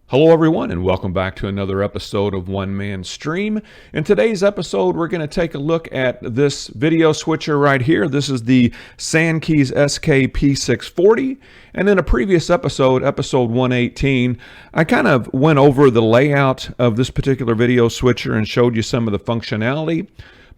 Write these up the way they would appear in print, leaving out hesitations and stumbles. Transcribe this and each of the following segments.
Hello everyone, and welcome back to another episode of One Man Stream. In today's episode, we're going to take a look at this video switcher right here. This is the SandKeys SK-P640. And in a previous episode, episode 118, I kind of went over the layout of this particular video switcher and showed you some of the functionality.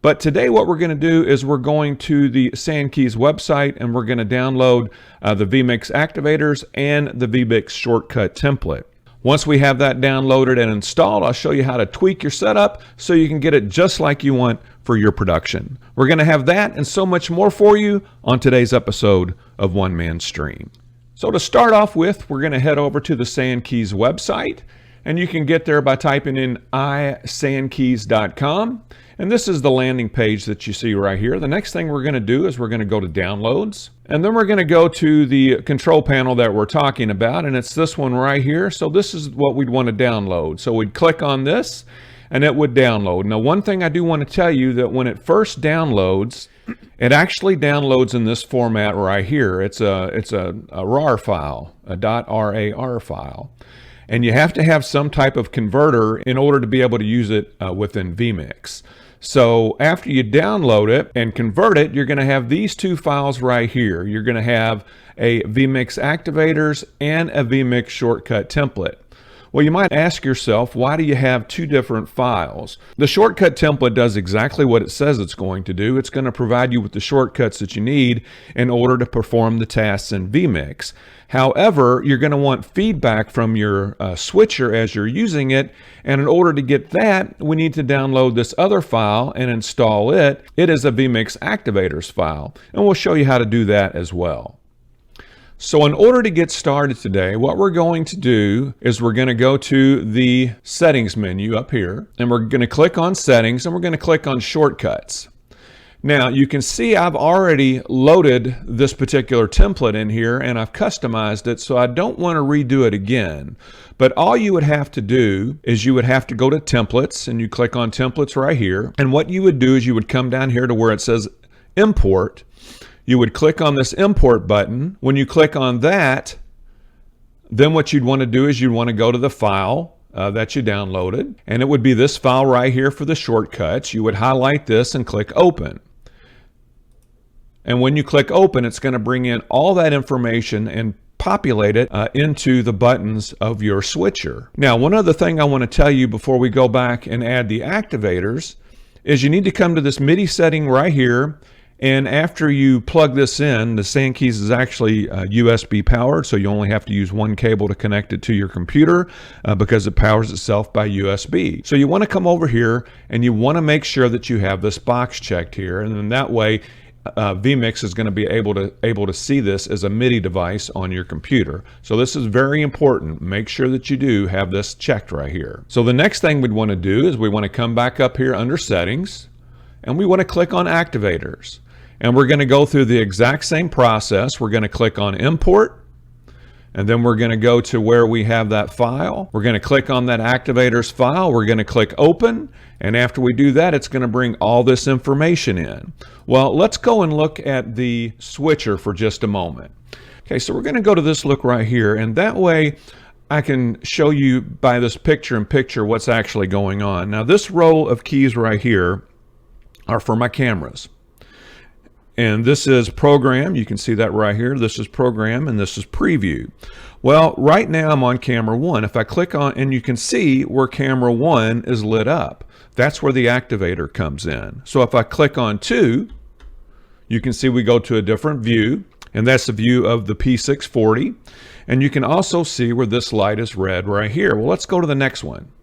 But today what we're going to do is we're going to the SandKeys website and we're going to download the vMix activators and the vMix shortcut template. Once we have that downloaded and installed, I'll show you how to tweak your setup so you can get it just like you want for your production. We're going to have that and so much more for you on today's episode of One Man Stream. So to start off with, we're going to head over to the SandKeys website, and you can get there by typing in isandkeys.com. And this is the landing page that you see right here. The next thing we're going to do is we're going to go to downloads, and then we're going to go to the control panel that we're talking about, and it's this one right here. So this is what we'd want to download. So we'd click on this and it would download. Now, one thing I do want to tell you that when it first downloads, it actually downloads in this format right here. It's a RAR file, a .rar file. And you have to have some type of converter in order to be able to use it within vMix. So after you download it and convert it, you're going to have these two files right here. You're going to have a vMix activators and a vMix shortcut template. Well, you might ask yourself, why do you have two different files? The shortcut template does exactly what it says it's going to do. It's going to provide you with the shortcuts that you need in order to perform the tasks in vMix. However, you're going to want feedback from your switcher as you're using it, and in order to get that, we need to download this other file and install it. It is a vMix activators file, and we'll show you how to do that as well. So in order to get started today, what we're going to do is we're going to go to the settings menu up here, and we're going to click on settings, and we're going to click on shortcuts. Now you can see I've already loaded this particular template in here and I've customized it, so I don't want to redo it again. But all you would have to do is you would have to go to templates, and you click on templates right here. And what you would do is you would come down here to where it says import. You would click on this import button. When you click on that, then what you'd want to do is you'd want to go to the file that you downloaded, and it would be this file right here for the shortcuts. You would highlight this and click open. And when you click open, it's going to bring in all that information and populate it into the buttons of your switcher. Now, one other thing I want to tell you before we go back and add the activators is you need to come to this MIDI setting right here. And after you plug this in, the SandKeys is actually USB powered, so you only have to use one cable to connect it to your computer because it powers itself by USB. So you want to come over here and you want to make sure that you have this box checked here, and then that way vMix is going to be able to see this as a MIDI device on your computer. So this is very important. Make sure that you do have this checked right here. So the next thing we'd want to do is we want to come back up here under settings, and we want to click on activators. And we're going to go through the exact same process. We're going to click on import, and then we're going to go to where we have that file. We're going to click on that activators file. We're going to click open, and after we do that, it's going to bring all this information in. Well, let's go and look at the switcher for just a moment. Okay, so we're going to go to this look right here, and that way I can show you by this picture-in-picture what's actually going on. Now, this row of keys right here are for my cameras. And this is program. You can see that right here. This is program and this is preview. Well, right now I'm on camera 1. If I click on, and you can see where camera 1 is lit up. That's where the activator comes in. So if I click on 2, you can see we go to a different view, and that's the view of the P640. And you can also see where this light is red right here. Well, let's go to the next one.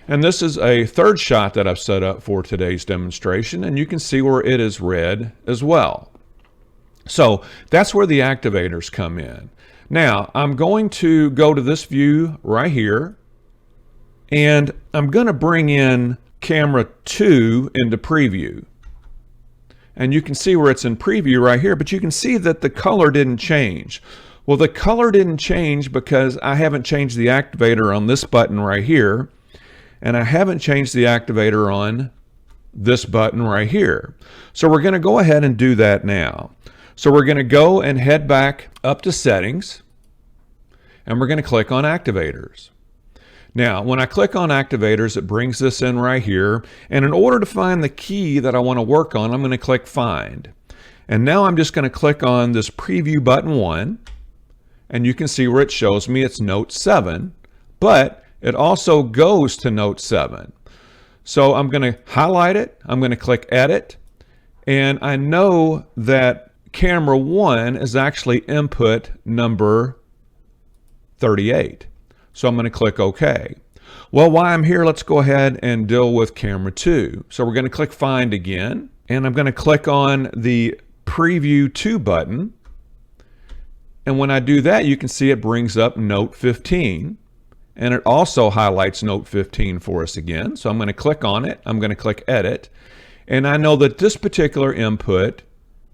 And this is a third shot that I've set up for today's demonstration, and you can see where it is red as well. So that's where the activators come in. Now I'm going to go to this view right here, and I'm going to bring in camera 2 into preview. And you can see where it's in preview right here, but you can see that the color didn't change. Well, the color didn't change because I haven't changed the activator on this button right here. And I haven't changed the activator on this button right here. So we're going to go ahead and do that now. So we're going to go and head back up to settings, and we're going to click on activators. Now, when I click on activators, it brings this in right here. And in order to find the key that I want to work on, I'm going to click Find. And now I'm just going to click on this Preview button 1. And you can see where it shows me it's Note 7. But it also goes to Note 7. So I'm going to highlight it. I'm going to click Edit. And I know that camera 1 is actually input number 38. So I'm going to click OK. Well, while I'm here, let's go ahead and deal with camera 2. So we're going to click Find again, and I'm going to click on the Preview 2 button. And when I do that, you can see it brings up Note 15, and it also highlights Note 15 for us again. So I'm going to click on it. I'm going to click Edit, and I know that this particular input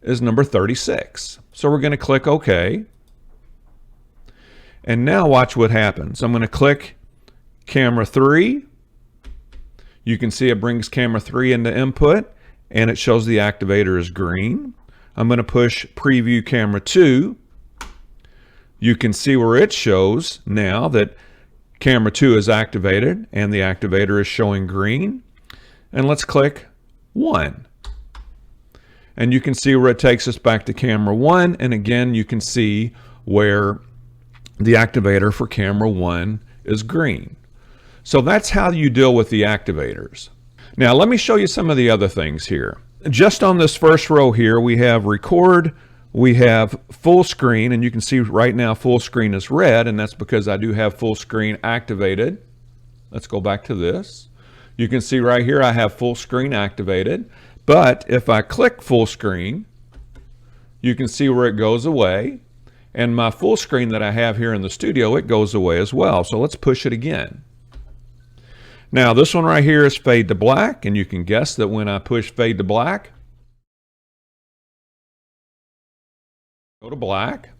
is number 36. So we're going to click OK. And now watch what happens. I'm going to click camera 3. You can see it brings camera 3 into input, and it shows the activator is green. I'm going to push preview camera 2. You can see where it shows now that camera 2 is activated and the activator is showing green. And let's click 1. And you can see where it takes us back to camera 1. And again, you can see where the activator for camera 1 is green. So that's how you deal with the activators. Now let me show you some of the other things here. Just on this first row here, we have record, we have full screen, and you can see right now full screen is red, and that's because I do have full screen activated. Let's go back to this. You can see right here I have full screen activated, but if I click full screen, you can see where it goes away. And my full screen that I have here in the studio, it goes away as well. So let's push it again. Now this one right here is fade to black, and you can guess that when I push fade to black, go to black.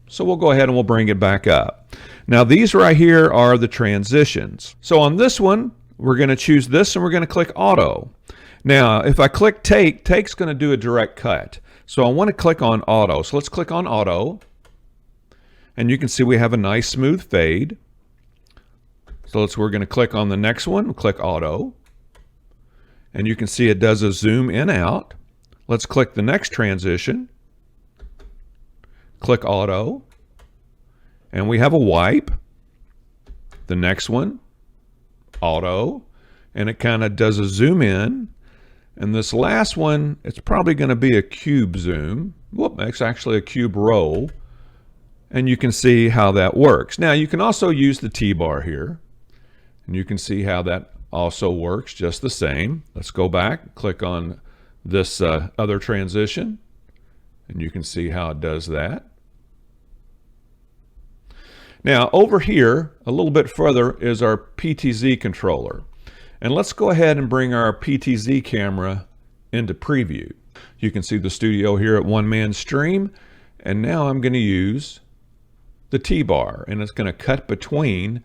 So we'll go ahead and we'll bring it back up. Now these right here are the transitions. So on this one, we're going to choose this and we're going to click auto. Now if I click take, take's going to do a direct cut. So I want to click on auto. So let's click on auto. And you can see we have a nice smooth fade. So we're going to click on the next one, click auto. And you can see it does a zoom in out. Let's click the next transition. Click auto. And we have a wipe. The next one, auto. And it kind of does a zoom in. And this last one, it's probably going to be a cube zoom. Whoop, it's actually a cube roll. And you can see how that works. Now you can also use the T-bar here. And you can see how that also works just the same. Let's go back, click on this other transition. And you can see how it does that. Now over here, a little bit further, is our PTZ controller. And let's go ahead and bring our PTZ camera into preview. You can see the studio here at One Man Stream. And now I'm going to use the T-bar, and it's going to cut between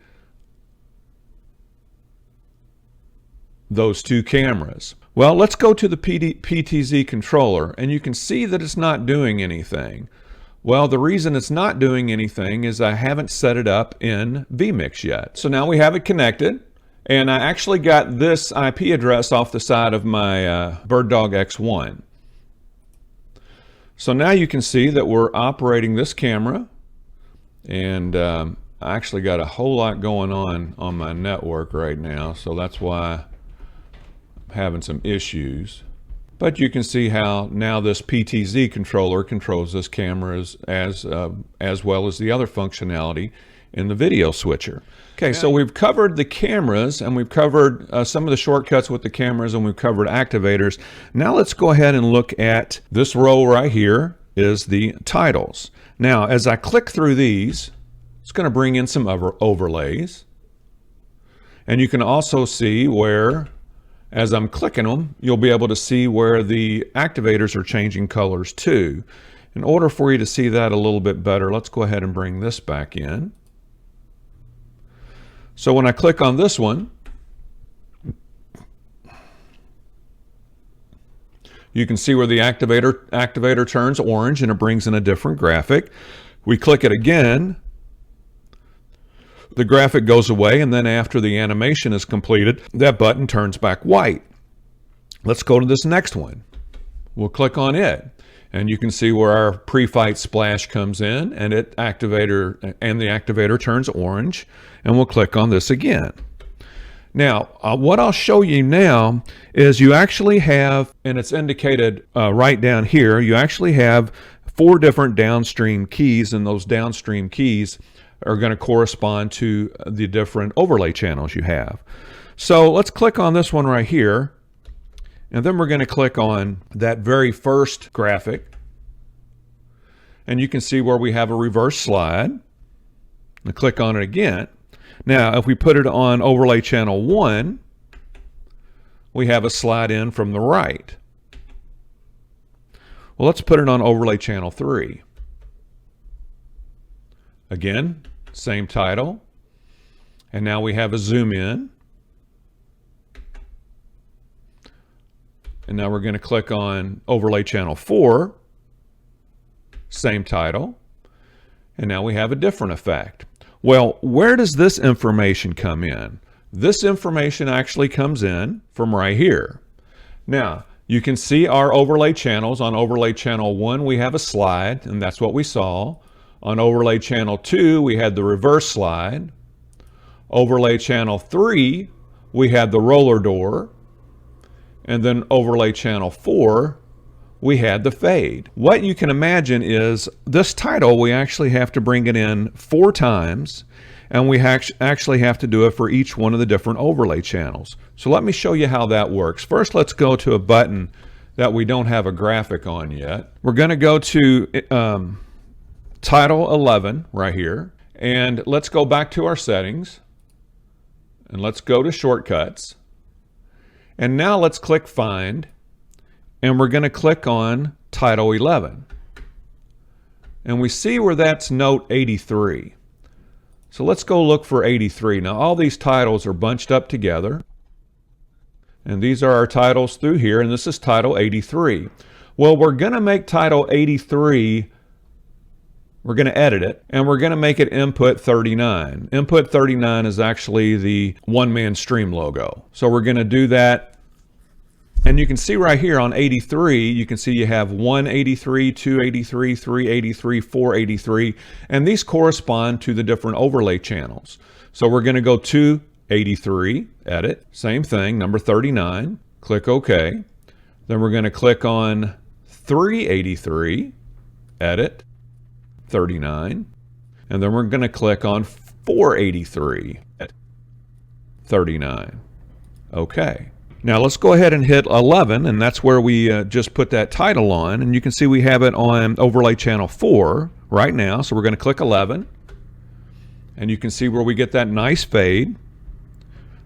those two cameras. Well, let's go to the PTZ controller, and you can see that it's not doing anything. Well, the reason it's not doing anything is I haven't set it up in vMix yet. So now we have it connected, and I actually got this IP address off the side of my BirdDog X1. So now you can see that we're operating this camera. And I actually got a whole lot going on my network right now, so that's why I'm having some issues. But you can see how now this PTZ controller controls this camera as well as the other functionality in the video switcher. Okay, so we've covered the cameras, and we've covered some of the shortcuts with the cameras, and we've covered activators. Now let's go ahead and look at this row right here is the titles. Now, as I click through these, it's going to bring in some overlays. And you can also see where, as I'm clicking them, you'll be able to see where the activators are changing colors too. In order for you to see that a little bit better, let's go ahead and bring this back in. So when I click on this one, you can see where the activator turns orange and it brings in a different graphic. We click it again. the graphic goes away, and then after the animation is completed, that button turns back white. Let's go to this next one. We'll click on it, and you can see where our pre-fight splash comes in, and the activator turns orange, and we'll click on this again. Now, what I'll show you now is you actually have, and it's indicated right down here, you actually have 4 different downstream keys, and those downstream keys are going to correspond to the different overlay channels you have. So let's click on this one right here, and then we're going to click on that very first graphic, and you can see where we have a reverse slide, and click on it again. Now, if we put it on overlay channel 1, we have a slide in from the right. Well, let's put it on overlay channel 3. Again, same title. And now we have a zoom in. And now we're going to click on overlay channel 4. Same title. And now we have a different effect. Well, where does this information come in? This information actually comes in from right here. Now, you can see our overlay channels. On overlay channel 1, we have a slide, and that's what we saw. On overlay channel 2, we had the reverse slide. Overlay channel 3, we had the roller door. And then overlay channel 4, we had the fade. What you can imagine is this title, we actually have to bring it in 4 times, and we actually have to do it for each one of the different overlay channels. So let me show you how that works. First, let's go to a button that we don't have a graphic on yet. We're going to go to title 11 right here, and let's go back to our settings, and let's go to shortcuts. And now let's click Find, and we're going to click on title 11. And we see where that's note 83. So let's go look for 83. Now all these titles are bunched up together, and these are our titles through here, and this is title 83. Well, we're going to make title 83, we're going to edit it, and we're going to make it input 39. Input 39 is actually the one-man stream logo. So we're going to do that. And you can see right here on 83, you can see you have 183, 283, 383, 483, and these correspond to the different overlay channels. So we're going to go to 83, edit, same thing, number 39, click OK. Then we're going to click on 383, edit, 39, and then we're going to click on 483, edit, 39. OK. Now let's go ahead and hit 11, and that's where we just put that title on, and you can see we have it on overlay channel 4 right now. So we're going to click 11, and you can see where we get that nice fade.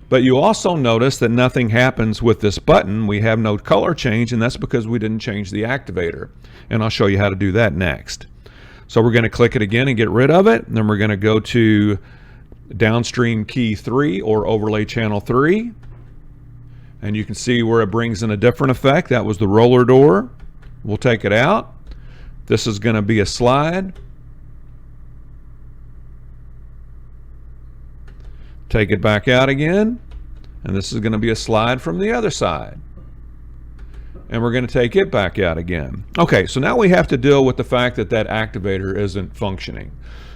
But you also notice that nothing happens with this button. We have no color change, and that's because we didn't change the activator, and I'll show you how to do that next. So we're going to click it again and get rid of it, and then we're going to go to downstream key 3 or overlay channel 3. And you can see where it brings in a different effect. That was the roller door. We'll take it out. This is going to be a slide. Take it back out again. And this is going to be a slide from the other side. And we're going to take it back out again. Okay, so now we have to deal with the fact that that activator isn't functioning.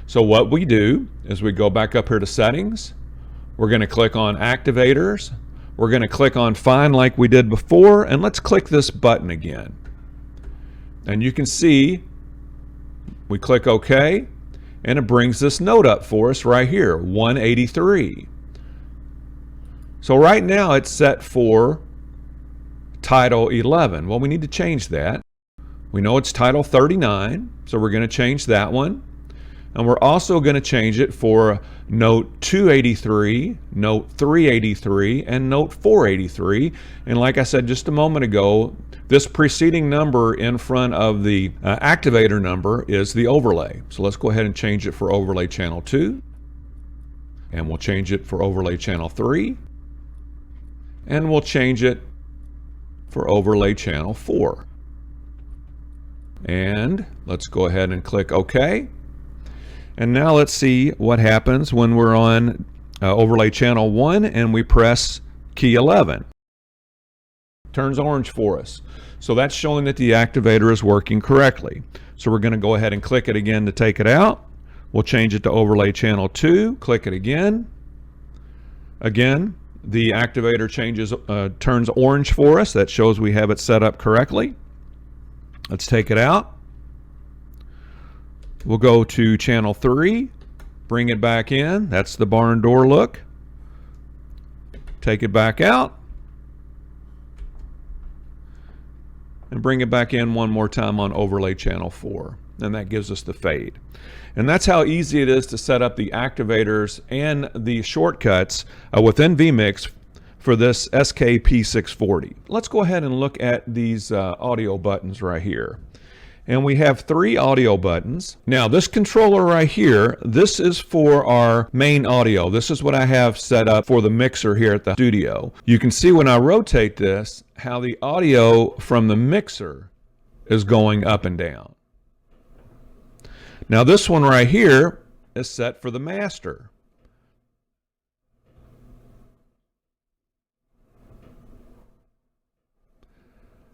So what we do is we go back up here to settings. We're going to click on activators. We're going to click on Find like we did before, and let's click this button again. And you can see we click OK, and it brings this note up for us right here, 183. So right now it's set for title 11. Well, we need to change that. We know it's title 39, so we're going to change that one. And we're also going to change it for note 283, note 383, and note 483. And like I said just a moment ago, this preceding number in front of the activator number is the overlay. So let's go ahead and change it for overlay channel 2. And we'll change it for overlay channel 3. And we'll change it for overlay channel 4. And let's go ahead and click OK. And now let's see what happens when we're on overlay channel 1 and we press key 11. Turns orange for us. So that's showing that the activator is working correctly. So we're going to go ahead and click it again to take it out. We'll change it to overlay channel 2, click it again. Again, the activator turns orange for us. That shows we have it set up correctly. Let's take it out. We'll go to channel 3, bring it back in. That's the barn door look. Take it back out. And bring it back in one more time on overlay channel 4. And that gives us the fade. And that's how easy it is to set up the activators and the shortcuts within vMix for this SKP640. Let's go ahead and look at these audio buttons right here. And we have 3 audio buttons. Now this controller right here, this is for our main audio. This is what I have set up for the mixer here at the studio. You can see when I rotate this, how the audio from the mixer is going up and down. Now this one right here is set for the master.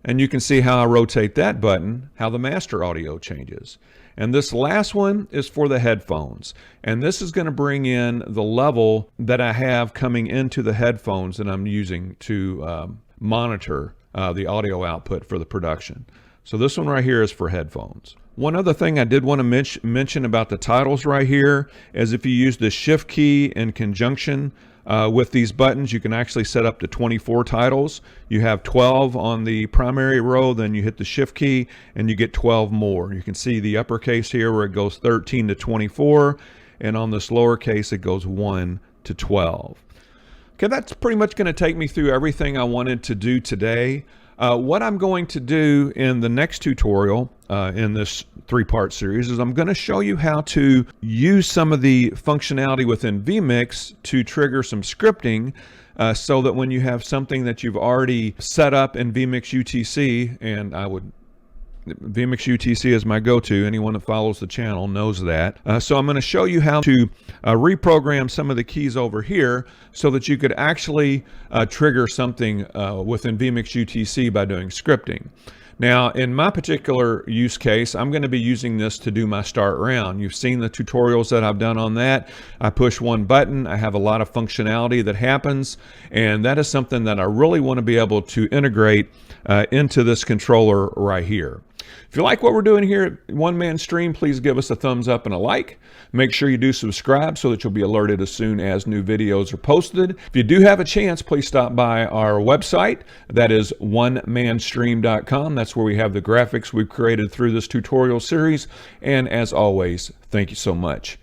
And you can see how I rotate that button, how the master audio changes. And this last one is for the headphones. And this is going to bring in the level that I have coming into the headphones that I'm using to monitor the audio output for the production. So this one right here is for headphones. One other thing I did want to mention about the titles right here is if you use the shift key in conjunction with these buttons, you can actually set up to 24 titles. You have 12 on the primary row, then you hit the shift key and you get 12 more. You can see the uppercase here where it goes 13 to 24, and on this lowercase it goes 1 to 12. Okay, that's pretty much going to take me through everything I wanted to do today. What I'm going to do in the next tutorial in this 3-part series is I'm going to show you how to use some of the functionality within vMix to trigger some scripting so that when you have something that you've already set up in vMix UTC, and vMix UTC is my go-to. Anyone that follows the channel knows that. So I'm going to show you how to reprogram some of the keys over here so that you could actually trigger something within vMix UTC by doing scripting. Now, in my particular use case, I'm going to be using this to do my start round. You've seen the tutorials that I've done on that. I push one button, I have a lot of functionality that happens, and that is something that I really want to be able to integrate into this controller right here. If you like what we're doing here at One Man Stream, please give us a thumbs up and a like. Make sure you do subscribe so that you'll be alerted as soon as new videos are posted. If you do have a chance, please stop by our website. That is onemanstream.com. That's where we have the graphics we've created through this tutorial series. And as always, thank you so much.